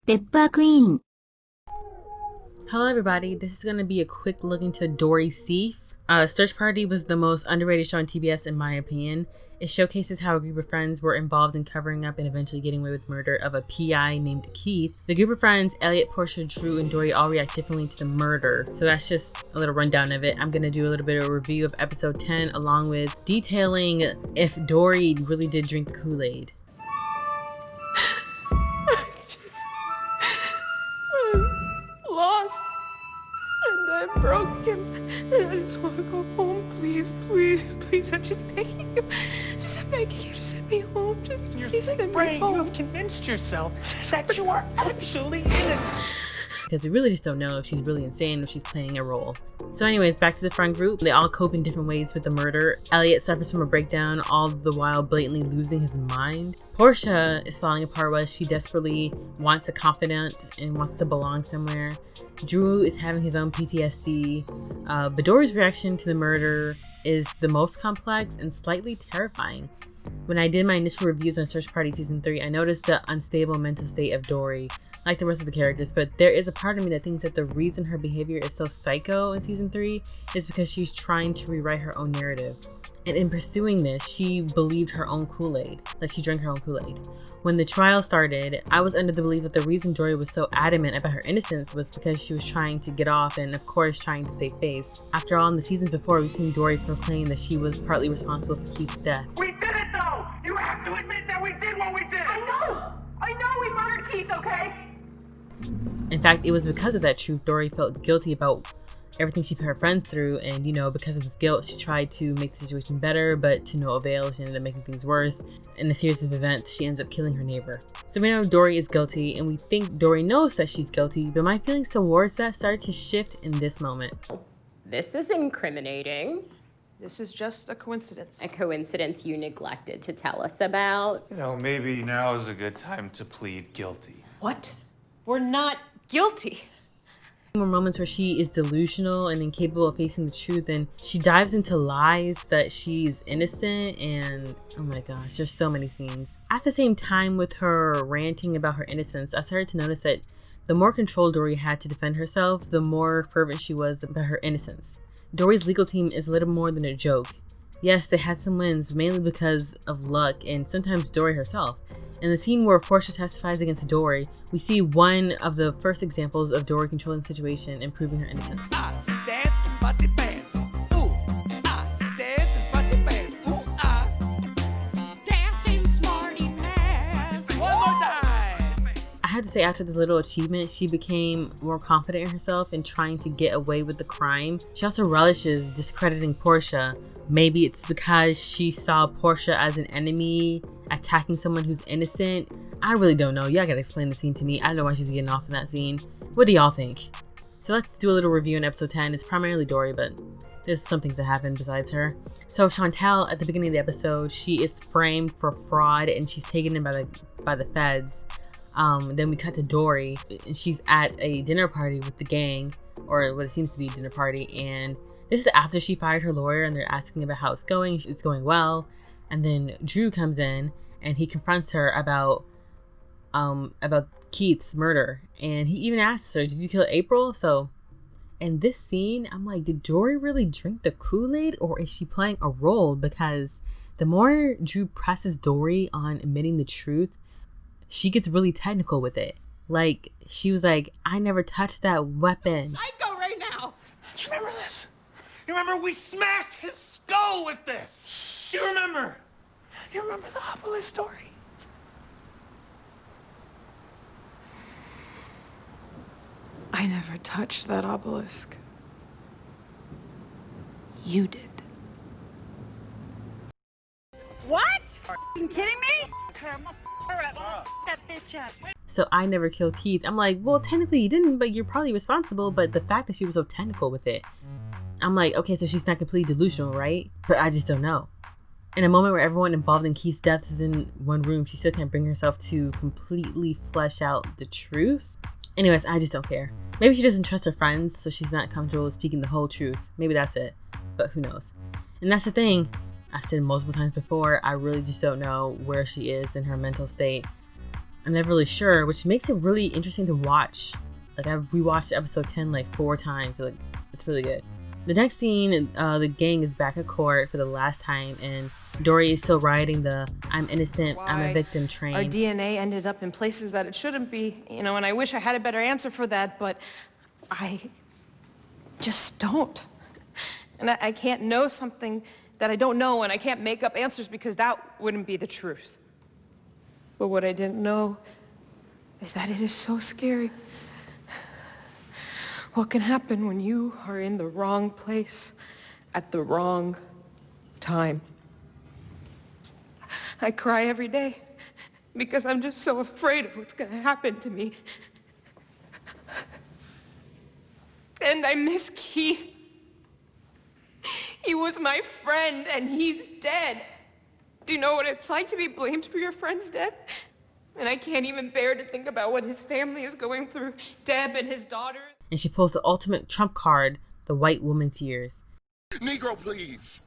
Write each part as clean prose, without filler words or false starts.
ペッパークイーン。 Hello everybody, this is going to be a quick look into Dory Seif. Search Party was the most underrated show on TBS in my opinion. It showcases how a group of friends were involved in covering up and eventually getting away with murder of a PI named Keith. The group of friends, Elliot, Portia, Drew, and Dory all react differently to the murder. So that's just a little rundown of it. I'm going to do a little bit of a review of episode 10 along with detailing if Dory really did drink the Kool-Aid. I'm lost and I'm broken and I just want to go home. Please, please, please. I'm just begging you. I'm begging you to send me home. Just Your please sick send me brain, home. you have convinced yourself that you are actually innocent. Because we really just don't know if she's really insane or if she's playing a role. So anyways, back to the front group. They all cope in different ways with the murder. Elliot suffers from a breakdown, all the while blatantly losing his mind. Portia is falling apart while she desperately wants a confidant and wants to belong somewhere. Drew is having his own PTSD. But Dory's reaction to the murder is the most complex and slightly terrifying. When I did my initial reviews on Search Party Season 3, I noticed the unstable mental state of Dory, like the rest of the characters, but there is a part of me that thinks that the reason her behavior is so psycho in Season 3 is because she's trying to rewrite her own narrative. And in pursuing this, she believed her own Kool-Aid, like she drank her own Kool-Aid. When the trial started, I was under the belief that the reason Dory was so adamant about her innocence was because she was trying to get off and of course trying to save face. After all, in the seasons before, we've seen Dory proclaim that she was partly responsible for Keith's death. We did it though! You have to admit that we did what we did! I know we murdered Keith, okay? In fact, it was because of that truth Dory felt guilty about everything she put her friends through, and because of this guilt, she tried to make the situation better, but to no avail. She ended up making things worse. In a series of events, she ends up killing her neighbor. So we know Dory is guilty, and we think Dory knows that she's guilty, but my feelings towards that started to shift in this moment. This is incriminating. This is just a coincidence. A coincidence you neglected to tell us about. You know, maybe now is a good time to plead guilty. What? We're not guilty. More moments where she is delusional and incapable of facing the truth, and she dives into lies that she's innocent, and oh my gosh, there's so many scenes. At the same time with her ranting about her innocence, I started to notice that the more control Dory had to defend herself, the more fervent she was about her innocence. Dory's legal team is a little more than a joke. Yes, they had some wins, mainly because of luck and sometimes Dory herself. In the scene where Portia testifies against Dory, we see one of the first examples of Dory controlling the situation and proving her innocence. Dance, smarty pants. Ooh, dance, smarty pants. Ooh, Dancing smarty pants. One more time. I have to say, after this little achievement, she became more confident in herself and trying to get away with the crime. She also relishes discrediting Portia. Maybe it's because she saw Portia as an enemy, attacking someone who's innocent. I really don't know. Y'all gotta explain the scene to me. I don't know why she was getting off in that scene. What do y'all think? So let's do a little review in episode 10. It's primarily Dory, but there's some things that happen besides her. So Chantal, at the beginning of the episode, she is framed for fraud and she's taken in by the feds. Then we cut to Dory, and she's at a dinner party with the gang, or what it seems to be a dinner party, and this is after she fired her lawyer and they're asking about how it's going. It's going well. And then Drew comes in and he confronts her about Keith's murder. And he even asks her, did you kill April? So in this scene, I'm like, did Dory really drink the Kool-Aid, or is she playing a role? Because the more Drew presses Dory on admitting the truth, she gets really technical with it. Like, she was like, I never touched that weapon. Psycho right now. Do you remember this? You remember we smashed his skull with this? Do you remember? You remember the obelisk story? I never touched that obelisk. You did. What? Are you kidding me? That bitch up. So I never killed Keith. I'm like, well, technically you didn't, but you're probably responsible. But the fact that she was so technical with it, I'm like, okay, so she's not completely delusional, right? But I just don't know. In a moment where everyone involved in Keith's death is in one room, she still can't bring herself to completely flesh out the truth. Anyways, I just don't care. Maybe she doesn't trust her friends, so she's not comfortable speaking the whole truth. Maybe that's it, but who knows? And that's the thing. I've said multiple times before, I really just don't know where she is in her mental state. I'm never really sure, which makes it really interesting to watch. Like, I've rewatched episode 10 like 4 times. Like, it's really good. The next scene, the gang is back at court for the last time, and Dory is still riding the "I'm innocent, I'm a victim" train. Our DNA ended up in places that it shouldn't be, you know, and I wish I had a better answer for that, but I just don't. And I can't know something that I don't know, and I can't make up answers because that wouldn't be the truth. But what I didn't know is that it is so scary. What can happen when you are in the wrong place at the wrong time? I cry every day because I'm just so afraid of what's gonna happen to me. And I miss Keith. He was my friend and he's dead. Do you know what it's like to be blamed for your friend's death? And I can't even bear to think about what his family is going through. Deb and his daughter. And she pulls the ultimate trump card, the white woman's years. Negro, please.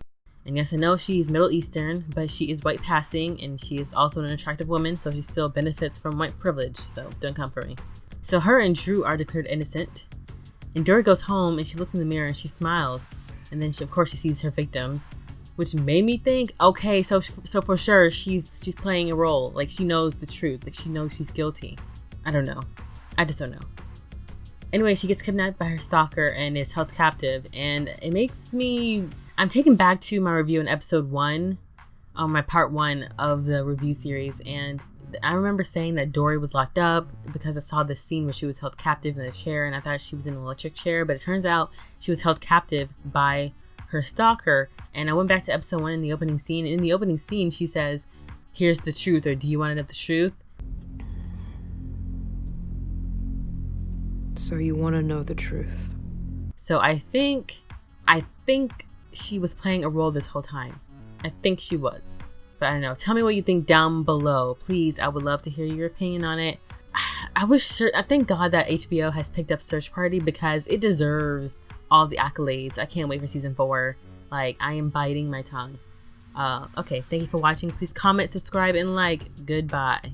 And yes, I know she's Middle Eastern, but she is white passing, and she is also an attractive woman, so she still benefits from white privilege, so don't come for me. So her and Drew are declared innocent. And Dory goes home, and she looks in the mirror, and she smiles. And then, of course, she sees her victims, which made me think, okay, so for sure, she's playing a role. Like, she knows the truth. Like, she knows she's guilty. I don't know. I just don't know. Anyway, she gets kidnapped by her stalker and is held captive, and it makes me... I'm taken back to my review in episode 1, my part 1 of the review series, and I remember saying that Dory was locked up because I saw this scene where she was held captive in a chair, and I thought she was in an electric chair, but it turns out she was held captive by her stalker. And I went back to episode 1 in the opening scene, and in the opening scene she says, "Here's the truth," or "Do you want to know the truth?" So you want to know the truth? So I think she was playing a role this whole time. I think she was. But I don't know. Tell me what you think down below. Please, I would love to hear your opinion on it. I thank God that HBO has picked up Search Party because it deserves all the accolades. I can't wait for season 4. Like, I am biting my tongue. Okay, thank you for watching. Please comment, subscribe, and like. Goodbye.